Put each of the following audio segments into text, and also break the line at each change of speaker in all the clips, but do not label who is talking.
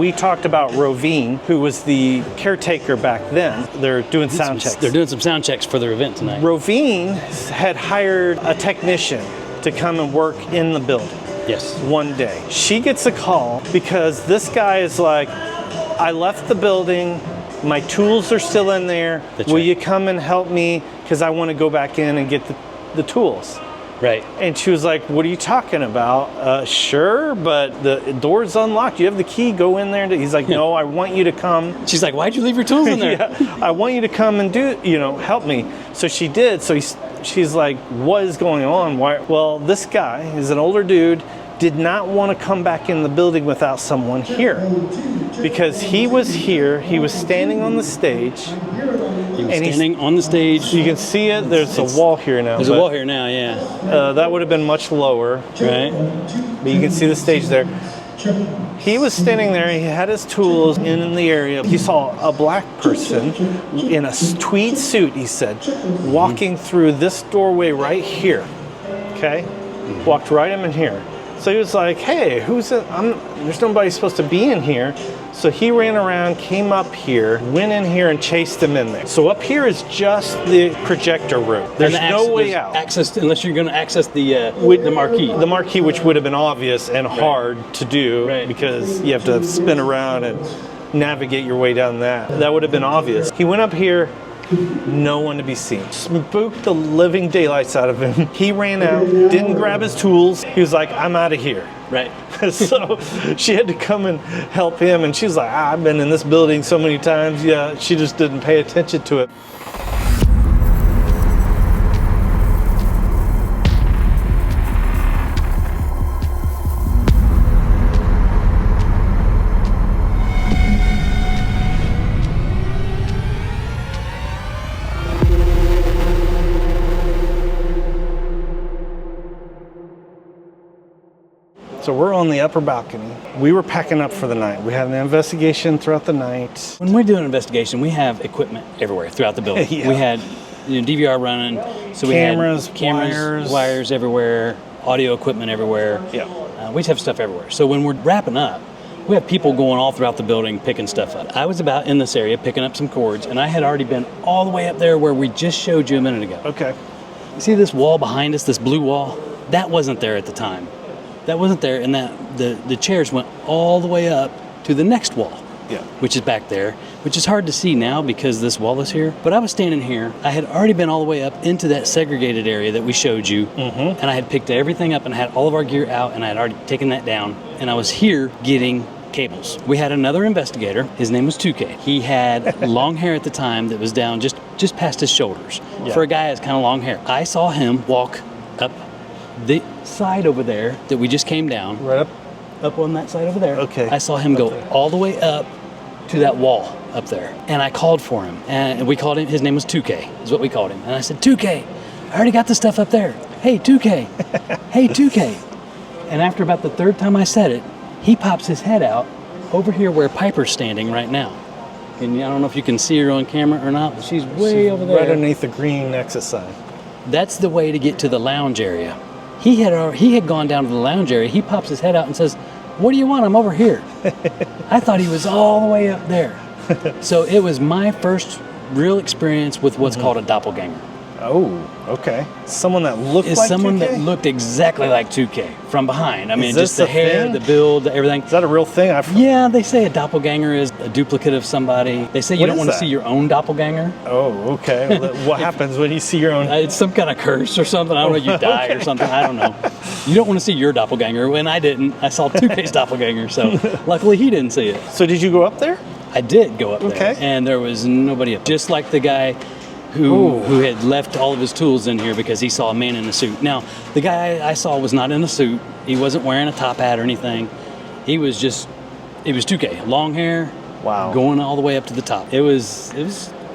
we talked about Rovine, who was the caretaker back then. They're doing sound checks.
They're doing some sound checks for their event tonight.
Rovine had hired a technician to come and work in the building.
Yes.
One day. She gets a call because this guy is like, I left the building, my tools are still in there. Will you come and help me? Because I want to go back in and get the tools.
Right.
And she was like, what are you talking about? Sure, but the door's unlocked. You have the key, go in there. He's like, no, I want you to come.
She's like, why'd you leave your tools in there?
Yeah, I want you to come and help me. So she did. So she's like, what is going on? Why? Well, this guy is an older dude, did not want to come back in the building without someone here. Because he was here, he was standing on the stage.
He was standing on the stage.
You can see it, there's a wall here now.
There's a wall here now, yeah.
That would have been much lower.
Right.
But you can see the stage there. He was standing there, he had his tools in the area. He saw a black person in a tweed suit, he said, walking through this doorway right here. Okay? Walked right in here. So he was like, hey, who's it? There's nobody supposed to be in here. So he ran around, came up here, went in here and chased him in there. So up here is just the projector room. There's no way out.
Access, unless you're going to access the marquee.
The marquee, which would have been obvious and hard to do because you have to spin around and navigate your way down that. That would have been obvious. He went up here. No one to be seen. Spooked the living daylights out of him. He ran out, didn't grab his tools. He was like, I'm out of here.
Right.
So she had to come and help him. And she's like, I've been in this building so many times. Yeah, she just didn't pay attention to it. So we're on the upper balcony. We were packing up for the night. We had an investigation throughout the night.
When we do an investigation, we have equipment everywhere throughout the building.
Yeah.
We had DVR running, so we had cameras, wires everywhere, audio equipment everywhere.
Yeah.
We just have stuff everywhere. So when we're wrapping up, we have people going all throughout the building picking stuff up. I was about in this area picking up some cords, and I had already been all the way up there where we just showed you a minute ago.
Okay.
See this wall behind us, this blue wall? That wasn't there at the time. That wasn't there, and the chairs went all the way up to the next wall, which is back there, which is hard to see now because this wall is here. But I was standing here. I had already been all the way up into that segregated area that we showed you, and I had picked everything up and had all of our gear out, and I had already taken that down, and I was here getting cables. We had another investigator. His name was 2K. He had long hair at the time that was down just past his shoulders. Yeah. For a guy that's kind of long hair. I saw him walk up the side over there that we just came down.
Right
up on that side over there.
Okay.
I saw him go all the way up to that wall up there. And I called for him. And we called him, his name was 2K, is what we called him. And I said, 2K, I already got the stuff up there. Hey, 2K. Hey, 2K. And after about the third time I said it, he pops his head out over here where Piper's standing right now. And I don't know if you can see her on camera or not, but she's way over there.
Right underneath the green exit sign.
That's the way to get to the lounge area. He had gone down to the lounge area. He pops his head out and says, what do you want? I'm over here. I thought he was all the way up there. So it was my first real experience with what's called a doppelganger.
Oh, okay. Someone that looked like 2K?
Someone that looked exactly like 2K from behind. I mean, just the hair,
thing?
the build, everything.
Is that a real thing?
Yeah, they say a doppelganger is a duplicate of somebody. They say you don't want to see your own doppelganger.
Oh, okay. Well, what happens when you see your own?
It's some kind of curse or something. I don't know, you die or something. I don't know. You don't want to see your doppelganger. And I didn't. I saw 2K's doppelganger, so luckily he didn't see it.
So did you go up there?
I did go up there. And there was nobody up. Just like the guy who had left all of his tools in here because he saw a man in a suit. Now, the guy I saw was not in a suit. He wasn't wearing a top hat or anything. It was 2K, long hair, going all the way up to the top. It was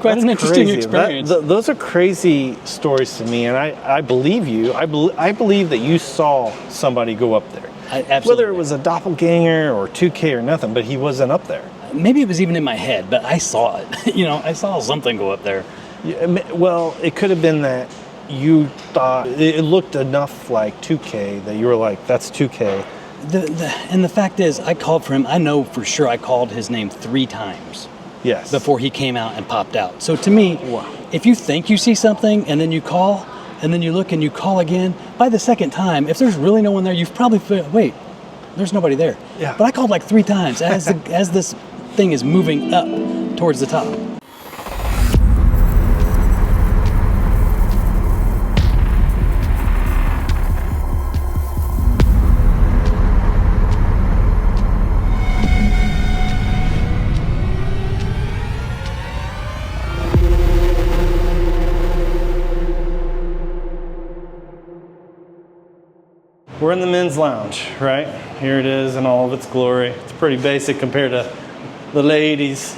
quite an interesting experience.
Those are crazy stories to me, and I believe you. I believe that you saw somebody go up there.
Absolutely.
Whether it was a doppelganger or 2K or nothing, but he wasn't up there.
Maybe it was even in my head, but I saw it. I saw something go up there.
Yeah, well, it could have been that you thought it looked enough like 2K that you were like, that's 2K.
And the fact is, I called for him. I know for sure I called his name 3 times.
Yes.
Before he came out and popped out. So to me,
Wow.
if you think you see something and then you call and then you look and you call again, by the second time, if there's really no one there, you've probably wait, there's nobody there.
Yeah.
But I called like 3 times as as this thing is moving up towards the top.
We're in the men's lounge, right? Here it is in all of its glory. It's pretty basic compared to the ladies.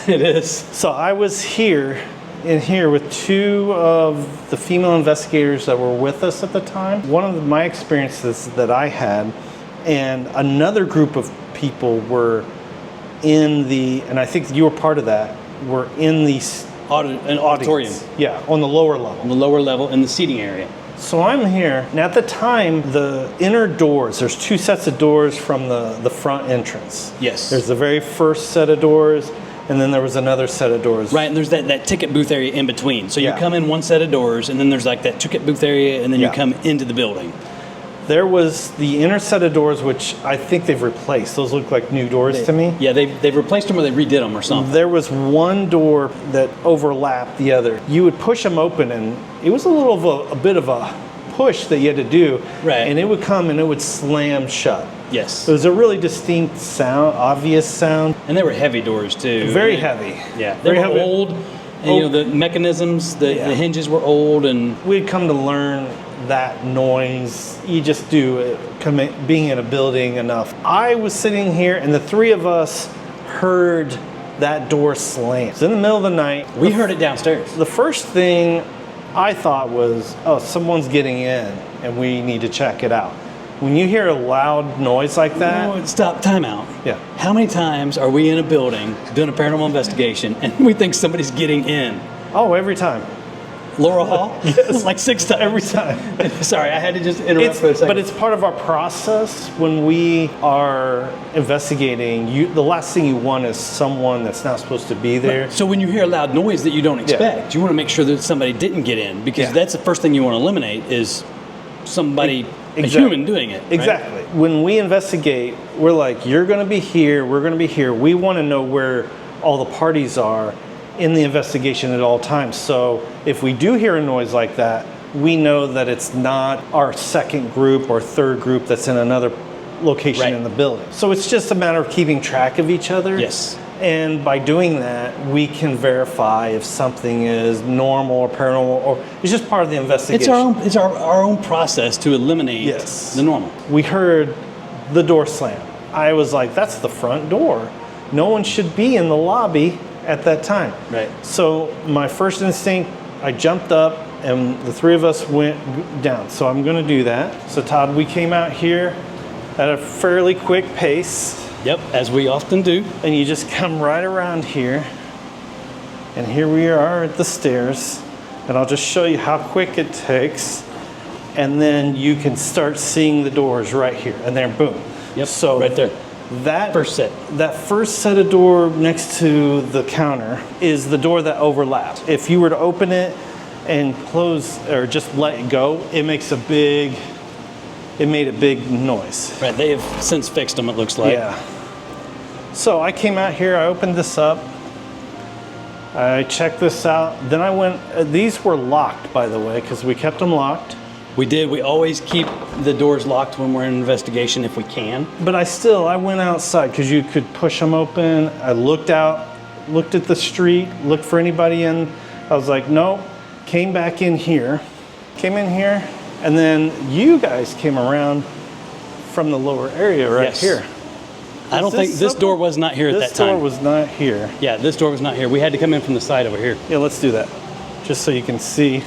It is.
So I was here with 2 of the female investigators that were with us at the time. One of my experiences that I had, and another group of people were in the, and I think you were part of that, were in the
An auditorium.
Yeah, on the lower level.
On the lower level in the seating area.
So I'm here, and at the time, the inner doors, there's 2 sets of doors from the front entrance.
Yes.
There's the very first set of doors, and then there was another set of doors.
Right, and there's that ticket booth area in between. So you
Yeah.
come in one set of doors, and then there's like that ticket booth area, and then
Yeah.
you come into the building.
There was the inner set of doors, which I think they've replaced. Those look like new doors to me.
Yeah, they've replaced them or they redid them or something.
There was one door that overlapped the other. You would push them open, and it was a bit of a push that you had to do.
Right.
And it would come and it would slam shut.
Yes.
It was a really distinct sound, obvious sound.
And they were heavy doors too.
Very heavy.
Yeah, they
Very
were
heavy.
old. And, you know, the mechanisms, the hinges were old, and
We'd come to learn that noise. You just do it, being in a building enough. I was sitting here, and the 3 of us heard that door slam. It's in the middle of the night.
we heard it downstairs.
The first thing I thought was, oh, someone's getting in, and we need to check it out. When you hear a loud noise like that,
Oh, stop, time out.
Yeah.
How many times are we in a building doing a paranormal investigation and we think somebody's getting in?
oh, every time.
Laurel Hall?
Yes.
Like 6 times.
Every time.
Sorry, I had to just interrupt for a second.
But it's part of our process when we are investigating. The last thing you want is someone that's not supposed to be there.
So when you hear a loud noise that you don't expect, you want to make sure that somebody didn't get in, because that's the first thing you want to eliminate is somebody, a human doing it. Right?
Exactly. When we investigate, we're like, you're going to be here, we're going to be here. We want to know where all the parties are in the investigation at all times. So if we do hear a noise like that, we know that it's not our second group or third group that's in another location in the building. So it's just a matter of keeping track of each other.
Yes.
And by doing that, we can verify if something is normal or paranormal, or it's just part of the investigation.
It's our own process to eliminate the normal.
We heard the door slam. I was like, that's the front door. No one should be in the lobby at that time.
Right.
So my first instinct, I jumped up and the 3 of us went down. So I'm going to do that. So Todd, we came out here at a fairly quick pace.
Yep, as we often do.
And you just come right around here. And here we are at the stairs. And I'll just show you how quick it takes. And then you can start seeing the doors right here. And there, boom.
Yep,
so
right there.
That
first set.
That first set of door next to the counter is the door that overlapped. If you were to open it and close or just let it go, it made a big noise.
Right, they have since fixed them, it looks like.
Yeah. So I came out here, I opened this up, I checked this out, then I went, these were locked, by the way, because we kept them locked.
We did. We always keep the doors locked when we're in an investigation if we can.
But I went outside because you could push them open. I looked out, looked at the street, looked for anybody in. I was like, nope. Came back in here, and then you guys came around from the lower area right here.
I don't think this door was not here at that time.
This door was not here.
Yeah, this door was not here. We had to come in from the side over here.
Yeah, let's do that, just so you can see.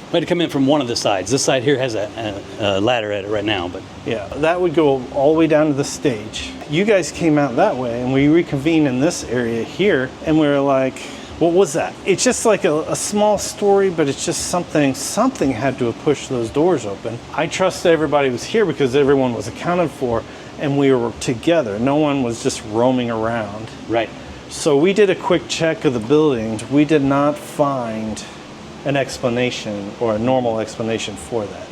We had to come in from one of the sides. This side here has a ladder at it right now, but
yeah, that would go all the way down to the stage. You guys came out that way, and we reconvened in this area here, and we were like, What was that? It's just like a small story, but it's just something had to have pushed those doors open. I trusted everybody was here because everyone was accounted for and we were together. No one was just roaming around.
Right.
So we did a quick check of the building. We did not find an explanation or a normal explanation for that.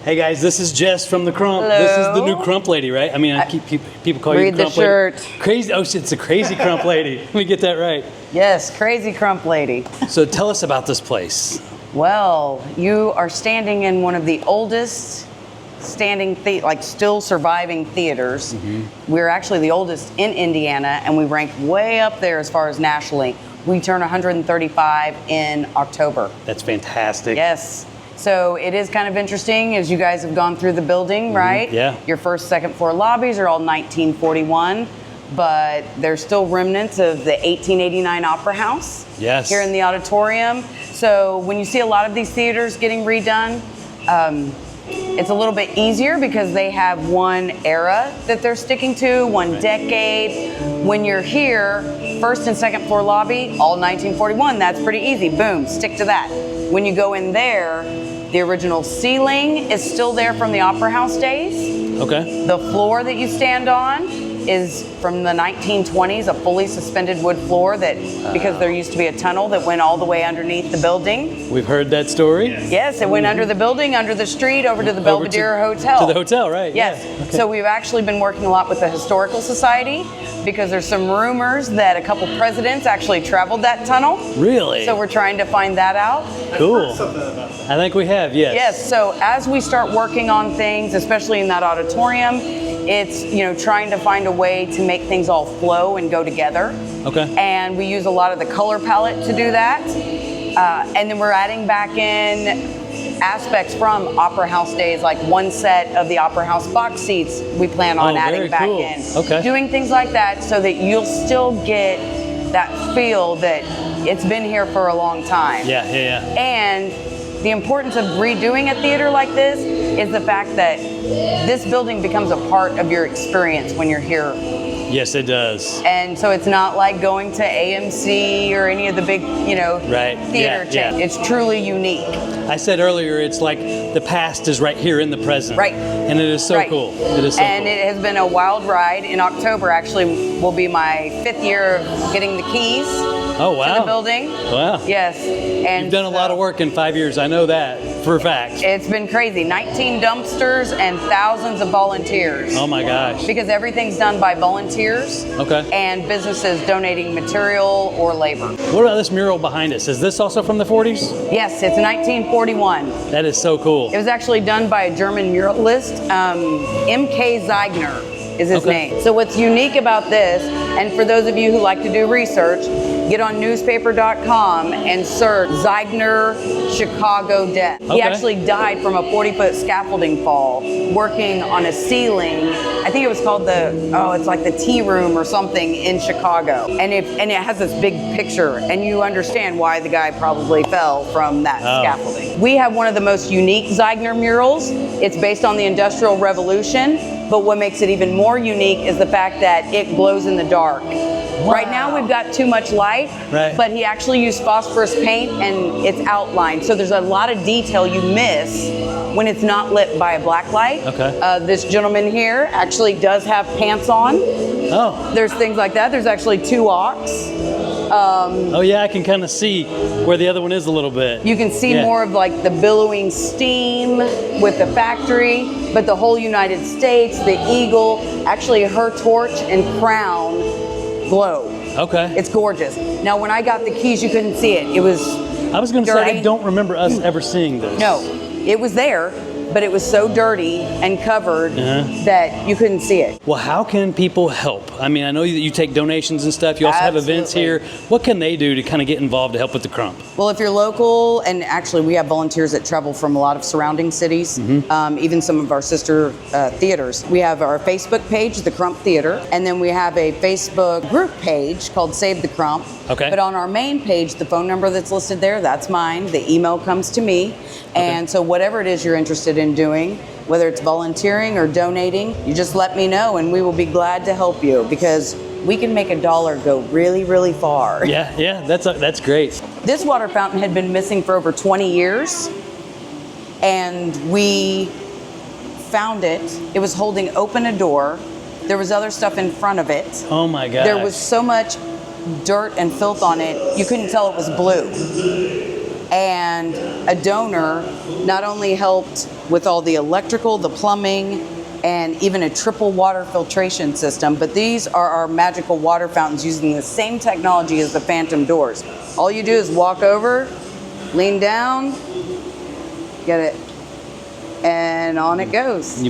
Hey guys, this is Jess from the Crump.
Hello.
This is the new Crump lady, right? I mean, I keep people call you
Read
the
the
Crump
shirt.
lady. Crazy. Oh, it's a crazy Crump lady. Let me get that right.
Yes, crazy Crump lady.
So tell us about this place.
Well, you are standing in one of the oldest standing, still surviving theaters. We're actually the oldest in Indiana, and we rank way up there as far as nationally. We turn 135 in October.
That's fantastic.
Yes. So it is kind of interesting as you guys have gone through the building, right?
Yeah.
Your first, second floor lobbies are all 1941, but there's still remnants of the 1889 Opera House.
Yes.
Here in the auditorium. So when you see a lot of these theaters getting redone, it's a little bit easier because they have one era that they're sticking to, one decade. When you're here, first and second floor lobby, all 1941, that's pretty easy. Boom, stick to that. When you go in there, the original ceiling is still there from the Opera House days.
Okay.
The floor that you stand on is from the 1920s, a fully suspended wood floor that, because there used to be a tunnel that went all the way underneath the building.
We've heard that story.
Yes, it went under the building, under the street, over to the Belvedere Hotel.
To the hotel, right?
Yes.
Yeah. Okay.
So we've actually been working a lot with the Historical Society because there's some rumors that a couple presidents actually traveled that tunnel.
Really?
So we're trying to find that out.
Cool. I think we have, yes.
Yes, so as we start working on things, especially in that auditorium, it's, trying to find a way to make things all flow and go together.
Okay.
And we use a lot of the color palette to do that. And then we're adding back in aspects from Opera House days, like one set of the Opera House box seats we plan on adding
very
back
cool.
in.
Okay.
Doing things like that so that you'll still get that feel that it's been here for a long time.
Yeah.
And the importance of redoing a theater like this is the fact that this building becomes a part of your experience when you're here.
Yes, it does.
And so it's not like going to AMC or any of the big,
Right.
theater chains.
Yeah.
It's truly unique.
I said earlier, it's like the past is right here in the present.
Right.
And it is so
Right.
cool. It is so
and
cool.
it has been a wild ride. In October, actually, will be my 5th year of getting the keys
Oh,
to
wow.
the building.
Wow.
Yes. And
You've done a lot of work in 5 years. I know that for a fact.
It's been crazy. 19 dumpsters and thousands of volunteers.
Oh my gosh.
Because everything's done by volunteers.
Okay.
And businesses donating material or labor.
What about this mural behind us? Is this also from the 40s?
Yes, it's 1941.
That is so cool.
It was actually done by a German muralist, M.K. Zeigner is his
Okay.
name. So what's unique about this, and for those of you who like to do research, get on newspaper.com and search Zeigner Chicago death. He
Okay.
actually died from a 40-foot scaffolding fall working on a ceiling. I think it was called it's like the tea room or something in Chicago. And it has this big picture, and you understand why the guy probably fell from that scaffolding. We have one of the most unique Zeigner murals. It's based on the Industrial Revolution, but what makes it even more unique is the fact that it glows in the dark.
Wow.
Right now we've got too much light,
Right.
but he actually used phosphorus paint and it's outlined. So there's a lot of detail you miss when it's not lit by a black light.
Okay.
This gentleman here actually does have pants on.
Oh.
There's things like that. There's actually 2 ox.
Oh yeah, I can kind of see where the other one is a little bit.
You can see
Yeah.
more of like the billowing steam with the factory, but the whole United States, the eagle, actually her torch and crown glow.
Okay.
It's gorgeous. Now, when I got the keys, you couldn't see it. It was
I was going to say, I
dirty.
don't remember us ever seeing this.
No, it was there, but it was so dirty and covered that you couldn't see it.
Well, how can people help? I mean, I know that you take donations and stuff. You also have events here. What can they do to kind of get involved to help with the Crump?
Well, if you're local, and actually we have volunteers that travel from a lot of surrounding cities, even some of our sister theaters. We have our Facebook page, the Crump Theatre, and then we have a Facebook group page called Save the Crump.
Okay.
But on our main page, the phone number that's listed there, that's mine. The email comes to me. And so whatever it is you're interested in doing, whether it's volunteering or donating, you just let me know and we will be glad to help you, because we can make $1 go really, really far.
Yeah, that's great.
This water fountain had been missing for over 20 years, and we found it. It was holding open a door. There was other stuff in front of it.
Oh my God.
There was so much dirt and filth on it, you couldn't tell it was blue. And a donor not only helped with all the electrical, the plumbing, and even a triple water filtration system, but these are our magical water fountains using the same technology as the phantom doors. All you do is walk over, lean down, get it, and on it goes.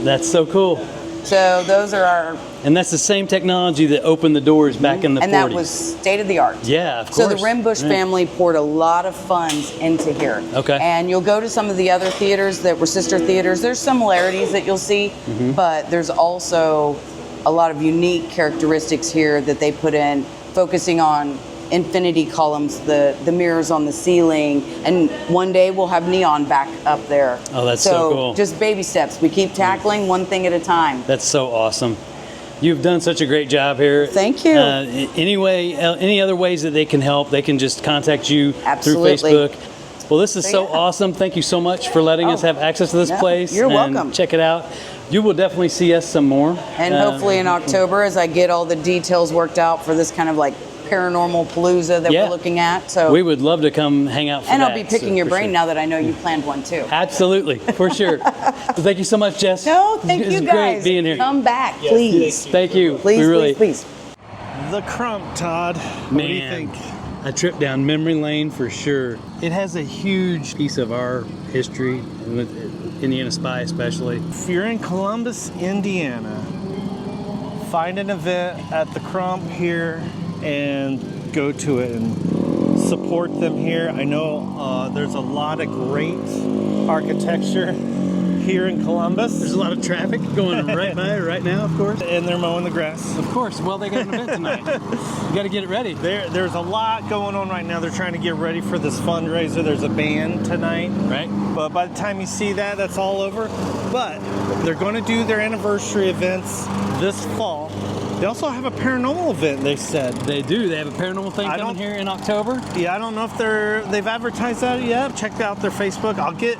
That's so cool.
So those are our...
And that's the same technology that opened the doors back in the 40s.
And that was state of the art.
Yeah, of course.
So the Rimbush family poured a lot of funds into here.
Okay.
And you'll go to some of the other theaters that were sister theaters. There's similarities that you'll see, but there's also a lot of unique characteristics here that they put in, focusing on infinity columns, the mirrors on the ceiling, and one day we'll have neon back up there.
Oh, that's so cool.
Just baby steps. We keep tackling one thing at a time.
That's so awesome. You've done such a great job here.
Thank you.
Anyway, any other ways that they can help, they can just contact you
Absolutely.
through Facebook. Well, this is so awesome. Thank you so much for letting us have access to this place.
You're
and
welcome.
Check it out. You will definitely see us some more.
And hopefully in October, as I get all the details worked out for this kind of like paranormal palooza that we're looking at. So
we would love to come hang out for
and
that.
I'll be picking your brain now that I know you planned one too.
Absolutely, for sure. So thank you so much, Jess.
No, thank you guys.
It's great being here.
Come back, please.
Thank you.
Please,
we really,
please.
The Crump, Todd. What do you think?
A trip down memory lane for sure. It has a huge piece of our history, with Indiana Spy especially.
If you're in Columbus, Indiana, find an event at the Crump here and go to it and support them here. I know there's a lot of great architecture here in Columbus.
There's a lot of traffic going right by right now, of course.
And they're mowing the grass.
Of course. Well, they got an event tonight. You got to get it ready.
There's a lot going on right now. They're trying to get ready for this fundraiser. There's a band tonight.
Right.
But by the time you see that, that's all over. But they're going to do their anniversary events this fall. They also have a paranormal event, they said.
They do. They have a paranormal thing coming here in October.
Yeah, I don't know if they've advertised that yet. Check out their Facebook. I'll get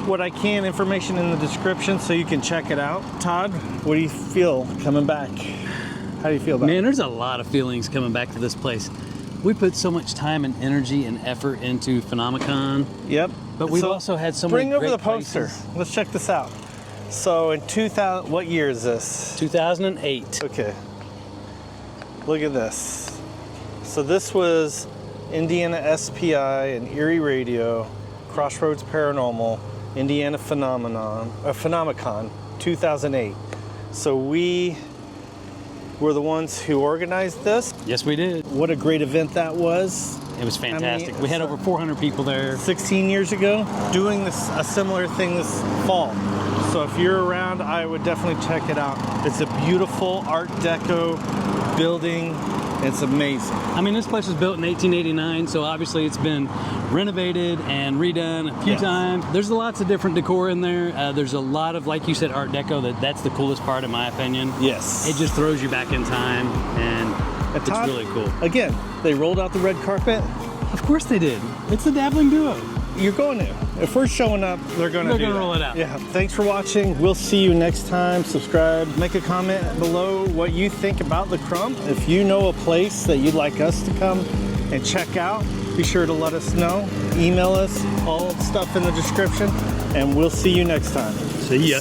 what I can, information in the description, so you can check it out. Todd, what do you feel coming back? How do you feel about it?
Man, there's a lot of feelings coming back to this place. We put so much time and energy and effort into Phenomicon.
Yep.
But we've also had so many
Bring over
great
the poster.
places.
Let's check this out. So in 2000, what year is this?
2008.
Okay. Look at this. So this was Indiana SPI and Erie Radio, Crossroads Paranormal, Indiana Phenomicon, 2008. So we were the ones who organized this.
Yes, we did.
What a great event that was.
It was fantastic. We had over 400 people there.
16 years ago, doing a similar thing this fall. So if you're around, I would definitely check it out. It's a beautiful Art Deco building. It's amazing.
I mean, this place was built in 1889, so obviously it's been renovated and redone a few times. There's lots of different decor in there. There's a lot of, like you said, Art Deco. That's the coolest part, in my opinion.
Yes.
It just throws you back in time, and it's
Todd,
really cool.
Again, they rolled out the red carpet.
Of course they did. It's the Dabbling Duo.
You're going to. If we're showing up, they're going to
roll it out.
Yeah. Thanks for watching. We'll see you next time. Subscribe. Make a comment below what you think about the Crump. If you know a place that you'd like us to come and check out, be sure to let us know. Email us. All stuff in the description. And we'll see you next time.
See ya.